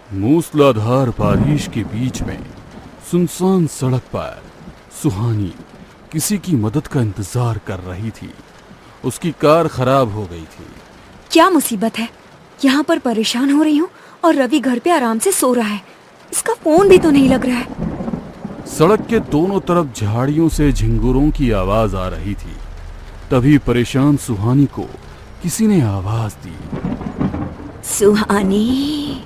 मूसलाधार बारिश के बीच में सुनसान सड़क पर सुहानी किसी की मदद का इंतजार कर रही थी। उसकी कार खराब हो गई थी। क्या मुसीबत है? यहाँ पर परेशान हो रही हूँ और रवि घर पे आराम से सो रहा है। इसका फोन भी तो नहीं लग रहा है। सड़क के दोनों तरफ झाड़ियों से झिंगुरों की आवाज आ रही थी। तभी परेशान सुहानी को किसी ने आवाज दी। सुहानी,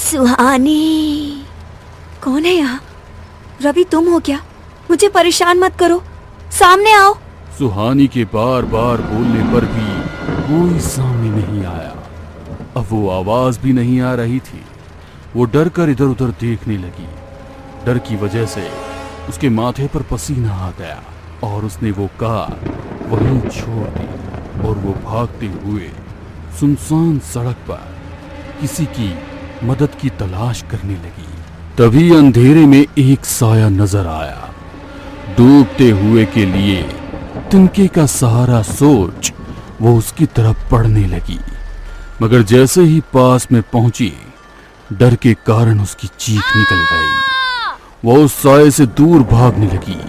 सुहानी। कौन है यहाँ? रवि तुम हो क्या? मुझे परेशान मत करो, सामने आओ। सुहानी के बार बार बोलने पर भी कोई सामने नहीं आया। अब वो आवाज भी नहीं आ रही थी। वो डर कर इधर उधर देखने लगी। डर की वजह से उसके माथे पर पसीना आ गया और उसने वो कार वहीं छोड़ दी और वो भागते हुए सुनसान सड़क पर किसी की मदद की तलाश करने लगी। तभी अंधेरे में एक साया नजर आया। डूबते हुए के लिए तिनके का सहारा सोच वो उसकी तरफ बढ़ने लगी, मगर जैसे ही पास में पहुंची डर के कारण उसकी चीख निकल गई। वो उस साये से दूर भागने लगी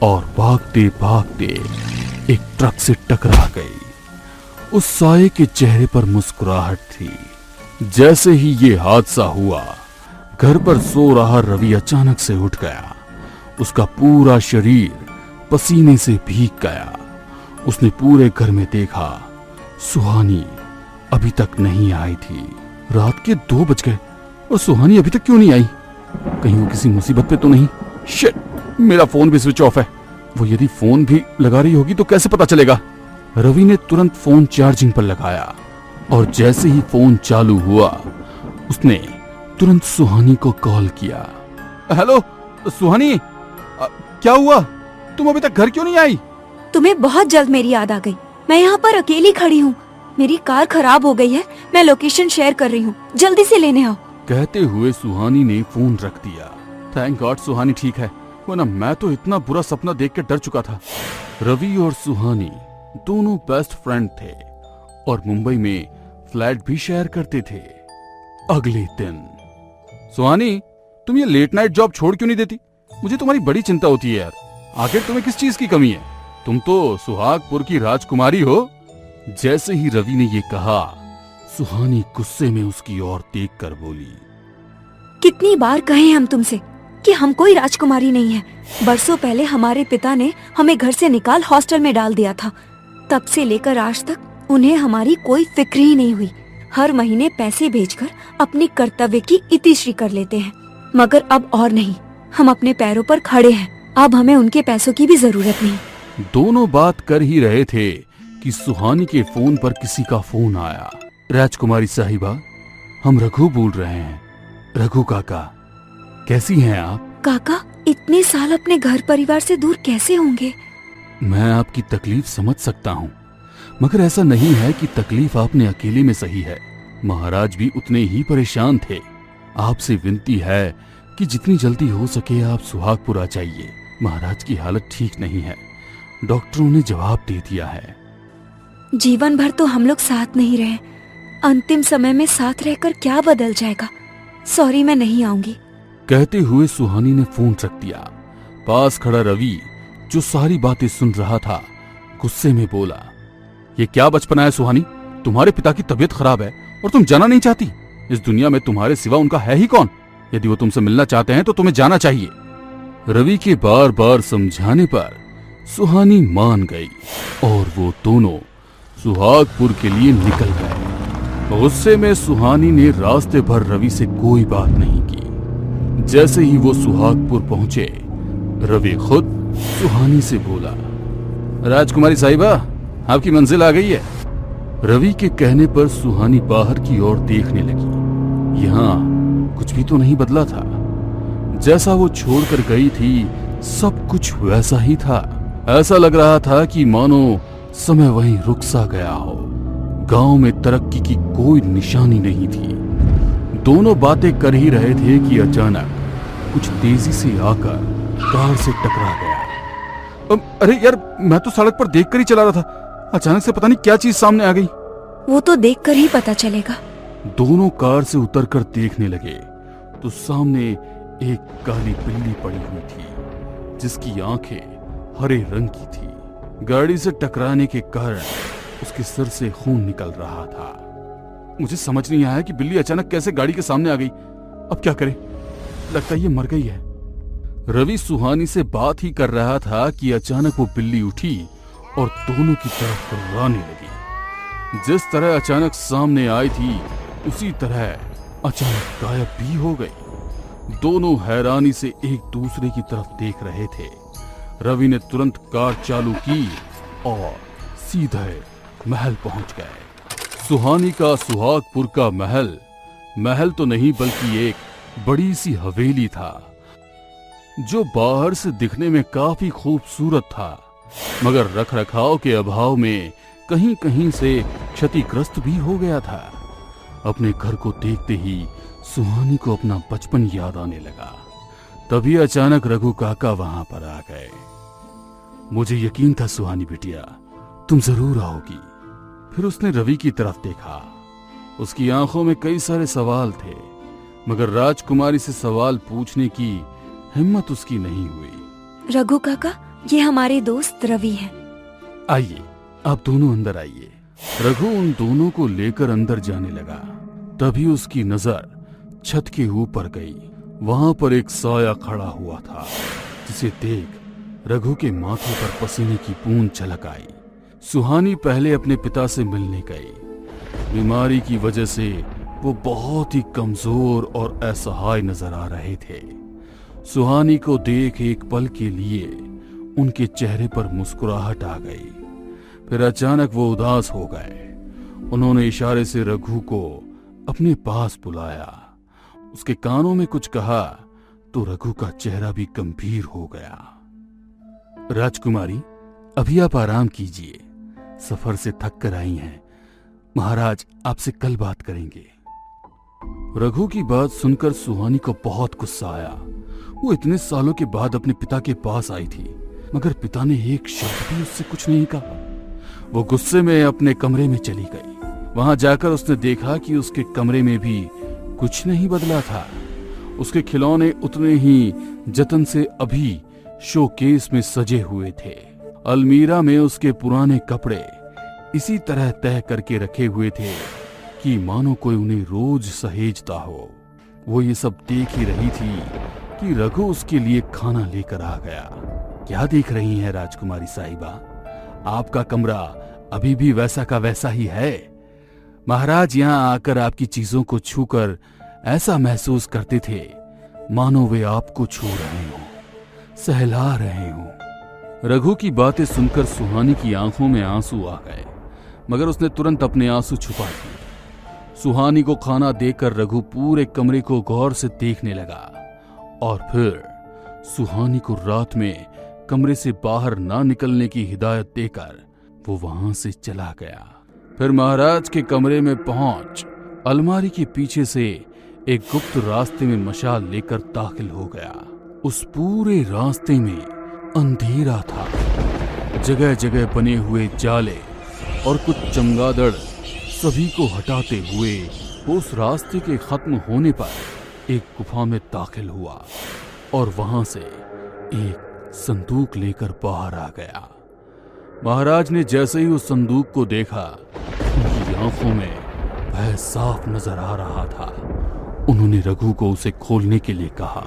और भागते भागते एक ट्रक से टकरा गई। उस साये के चेहरे पर मुस्कुराहट थी। जैसे ही ये हादसा हुआ, घर पर सो रहा रवि अचानक से उठ गया। उसका पूरा शरीर पसीने से भीग गया। उसने पूरे घर में देखा, सुहानी अभी तक नहीं आई थी। रात के 2 बज गए और सुहानी अभी तक क्यों नहीं आई? कहीं वो किसी मुसीबत पे तो नहीं? शिट, मेरा फोन भी स्विच ऑफ है। वो यदि फोन भी लगा रही होगी तो कैसे पता चलेगा? रवि ने तुरंत फोन चार्जिंग पर लगाया और जैसे ही फोन चालू हुआ उसने तुरंत सुहानी को कॉल किया। हेलो सुहानी, क्या हुआ? तुम अभी तक घर क्यों नहीं आई? तुम्हें बहुत जल्द मेरी याद आ गई। मैं यहाँ पर अकेली खड़ी हूँ। मेरी कार खराब हो गई है। मैं लोकेशन शेयर कर रही हूँ, जल्दी से लेने आओ। कहते हुए सुहानी ने फोन रख दिया। थैंक गॉड सुहानी ठीक है, वरना मैं तो इतना बुरा सपना देख के डर चुका था। रवि और सुहानी दोनों बेस्ट फ्रेंड थे और मुंबई में फ्लैट भी शेयर करते थे। अगले दिन, सुहानी तुम ये लेट नाइट जॉब छोड़ क्यों नहीं देती? मुझे तुम्हारी बड़ी चिंता होती है यार। आखिर तुम्हें किस चीज की कमी है? तुम तो सुहागपुर की राजकुमारी हो। जैसे ही रवि ने ये कहा, सुहानी गुस्से में उसकी ओर देखकर बोली, कितनी बार कहे हम तुमसे कि हम कोई राजकुमारी नहीं है। बरसों पहले हमारे पिता ने हमें घर से निकाल हॉस्टल में डाल दिया था। तब से लेकर आज तक उन्हें हमारी कोई फिक्र ही नहीं हुई। हर महीने पैसे भेजकर अपनी कर्तव्य की इतिश्री कर लेते हैं, मगर अब और नहीं। हम अपने पैरों पर खड़े हैं। अब हमें उनके पैसों की भी जरूरत नहीं। दोनों बात कर ही रहे थे कि सुहानी के फोन पर किसी का फोन आया। राजकुमारी साहिबा, हम रघु बोल रहे हैं। रघु काका, कैसी हैं आप? काका, इतने साल अपने घर परिवार से दूर कैसे होंगे? मैं आपकी तकलीफ समझ सकता हूँ, मगर ऐसा नहीं है कि तकलीफ आपने अकेले में सही है। महाराज भी उतने ही परेशान थे। आपसे विनती है कि जितनी जल्दी हो सके आप सुहागपुर आ जाइए। महाराज की हालत ठीक नहीं है, डॉक्टरों ने जवाब दे दिया है। जीवन भर तो हम लोग साथ नहीं रहे, अंतिम समय में साथ रहकर क्या बदल जाएगा? सॉरी, मैं नहीं आऊंगी। कहते हुए सुहानी ने फोन रख दिया। पास खड़ा रवि, जो सारी बातें सुन रहा था, गुस्से में बोला, ये क्या बचपना है सुहानी? तुम्हारे पिता की तबीयत खराब है और तुम जाना नहीं चाहती? इस दुनिया में तुम्हारे सिवा उनका है ही कौन? यदि वो तुमसे मिलना चाहते हैं तो तुम्हें जाना चाहिए। रवि के बार बार समझाने पर सुहानी मान गई और वो दोनों सुहागपुर के लिए निकल गए। गुस्से में सुहानी ने रास्ते भर रवि से कोई बात नहीं की। जैसे ही वो सुहागपुर पहुंचे, रवि खुद सुहानी से बोला, राजकुमारी साहिबा, आपकी मंजिल आ गई है। रवि के कहने पर सुहानी बाहर की ओर देखने लगी। यहाँ कुछ भी तो नहीं बदला था। जैसा वो छोड़कर गई थी सब कुछ वैसा ही था। ऐसा लग रहा था कि मानो समय वहीं रुक सा गया हो। गांव में तरक्की की कोई निशानी नहीं थी। दोनों बातें कर ही रहे थे कि अचानक कुछ तेजी से आकर कार से टकरा गया। अरे यार, मैं तो सड़क पर देखकर ही चला रहा था। अचानक से पता नहीं क्या चीज सामने आ गई। वो तो देखकर ही पता चलेगा। दोनों कार से उतरकर देखने लगे तो सामने एक काली बिल्ली पड़ी हुई थी जिसकी आंखें हरे रंग की थी। गाड़ी से टकराने के कारण उसके सिर से खून निकल रहा था। मुझे समझ नहीं आया कि बिल्ली अचानक कैसे गाड़ी के सामने आ गई। अब क्या करें? लगता है ये मर गई है। रवि सुहानी से बात ही कर रहा था कि अचानक वो बिल्ली उठी और दोनों की तरफ दौड़ाने लगी। जिस तरह अचानक सामने आई थी उसी तरह अचानक गायब भी हो गई। दोनों हैरानी से एक दूसरे की तरफ देख रहे थे। रवि ने तुरंत कार चालू की और सीधे महल पहुंच गए। सुहानी का सुहागपुर का महल तो नहीं बल्कि एक बड़ी सी हवेली था जो बाहर से दिखने में काफी खूबसूरत था, मगर रखरखाव के अभाव में कहीं कहीं से क्षतिग्रस्त भी हो गया था। अपने घर को देखते ही सुहानी को अपना बचपन याद आने लगा। तभी अचानक रघु काका वहां पर आ गए। मुझे यकीन था सुहानी बिटिया तुम जरूर आओगी। फिर उसने रवि की तरफ देखा। उसकी आंखों में कई सारे सवाल थे, मगर राजकुमारी से सवाल पूछने की हिम्मत उसकी नहीं हुई। रघु काका, ये हमारे दोस्त रवि हैं। आइए, आप दोनों अंदर आइए। रघु उन दोनों को लेकर अंदर जाने लगा। तभी उसकी नजर छत के ऊपर गई। वहां पर एक साया खड़ा हुआ था जिसे देख रघु के माथे पर पसीने की बूंद झलक आई। सुहानी पहले अपने पिता से मिलने गई। बीमारी की वजह से वो बहुत ही कमजोर और असहाय नजर आ रहे थे। सुहानी को देख एक पल के लिए उनके चेहरे पर मुस्कुराहट आ गई, फिर अचानक वो उदास हो गए। उन्होंने इशारे से रघु को अपने पास बुलाया। उसके कानों में कुछ कहा तो रघु का चेहरा भी गंभीर हो गया। राजकुमारी, अभी आप आराम कीजिए। सफर से थक कर आई हैं। महाराज आपसे कल बात करेंगे। रघु की बात सुनकर सुहानी को बहुत गुस्सा आया। वो इतने सालों के बाद अपने पिता के पास आई थी, मगर पिता ने एक शब्द भी उससे कुछ नहीं कहा। वो गुस्से में अपने कमरे में चली गई। वहां जाकर उसने देखा कि उसके कमरे में भी कुछ नहीं बदला था। उसके खिलौने उतने ही जतन से अभी शोकेस में सजे हुए थे। अलमीरा में उसके पुराने कपड़े इसी तरह तह करके रखे हुए थे कि मानो कोई उन्हें रोज सहेजता हो। वो ये सब देख ही रही थी कि रघु उसके लिए खाना लेकर आ गया। क्या देख रही हैं राजकुमारी साहिबा? आपका कमरा अभी भी वैसा का वैसा ही है। महाराज यहाँ आकर आपकी चीजों को छूकर ऐसा महसूस करते थे मानो वे आपको छू रहे हों, सहला रहे हों। रघु की बातें सुनकर सुहानी की आंखों में आंसू आ गए, मगर उसने तुरंत अपने आंसू छुपा दिए। सुहानी को खाना देकर रघु पूरे कमरे को गौर से देखने लगा और फिर सुहानी को रात में कमरे से बाहर ना निकलने की हिदायत देकर वो वहां से चला गया। फिर महाराज के कमरे में पहुंच अलमारी के पीछे से एक गुप्त रास्ते में मशाल लेकर दाखिल हो गया। उस पूरे रास्ते में अंधेरा था। जगह जगह बने हुए जाले और कुछ चमगादड़ सभी को हटाते हुए उस रास्ते के खत्म होने पर एक गुफा में दाखिल हुआ और वहां से एक संदूक लेकर बाहर आ गया। महाराज ने जैसे ही उस संदूक को देखा, उनकी आंखों में भय साफ नजर आ रहा था। उन्होंने रघु को उसे खोलने के लिए कहा।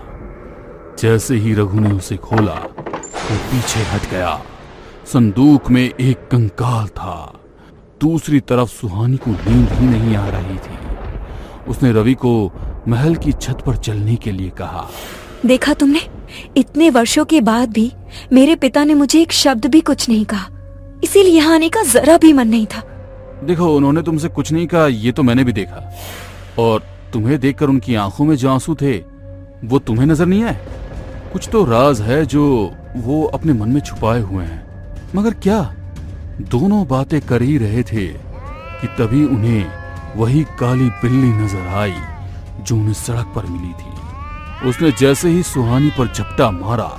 जैसे ही रघु ने उसे खोला, वो पीछे हट गया। संदूक में एक कंकाल था। दूसरी तरफ सुहानी को नींद ही नहीं आ रही थी। उसने रवि को महल की छत पर चलने के लिए कहा। देखा तुमने, इतने वर्षों के बाद भी मेरे पिता ने मुझे एक शब्द भी कुछ नहीं कहा, इसीलिए यहाँ आने का जरा भी मन नहीं था। देखो, उन्होंने तुमसे कुछ नहीं कहा, ये तो मैंने भी देखा। और तुम्हें देखकर उनकी आंखों में जो आंसू थे वो तुम्हें नजर नहीं आए? कुछ तो राज है जो वो अपने मन में छुपाए हुए हैं। मगर क्या? दोनों बातें कर ही रहे थे कि तभी उन्हें वही काली बिल्ली नजर आई जो उन्हें सड़क पर मिली थी। उसने जैसे ही सुहानी पर झपटा मारा,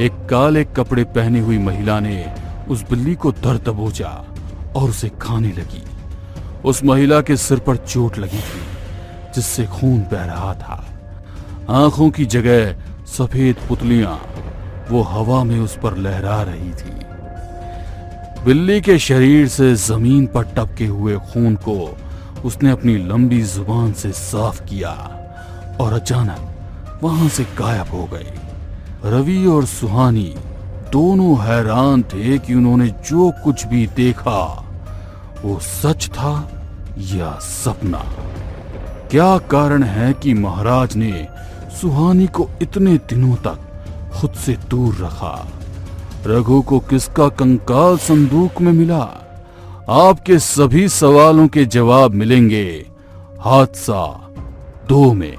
एक काले कपड़े पहनी हुई महिला ने उस बिल्ली को धर दबोचा और उसे खाने लगी। उस महिला के सिर पर चोट लगी थी। जिससे खून बह रहा था। आंखों की जगह सफेद पुतलियां वो हवा में उस पर लहरा रही थी। बिल्ली के शरीर से जमीन पर टपके हुए खून को उसने अपनी लंबी जुबान से साफ किया और अचानक वहां से गायब हो गए। रवि और सुहानी दोनों हैरान थे कि उन्होंने जो कुछ भी देखा वो सच था या सपना। क्या कारण है कि महाराज ने सुहानी को इतने दिनों तक खुद से दूर रखा? रघु को किसका कंकाल संदूक में मिला? आपके सभी सवालों के जवाब मिलेंगे हादसा 2 में।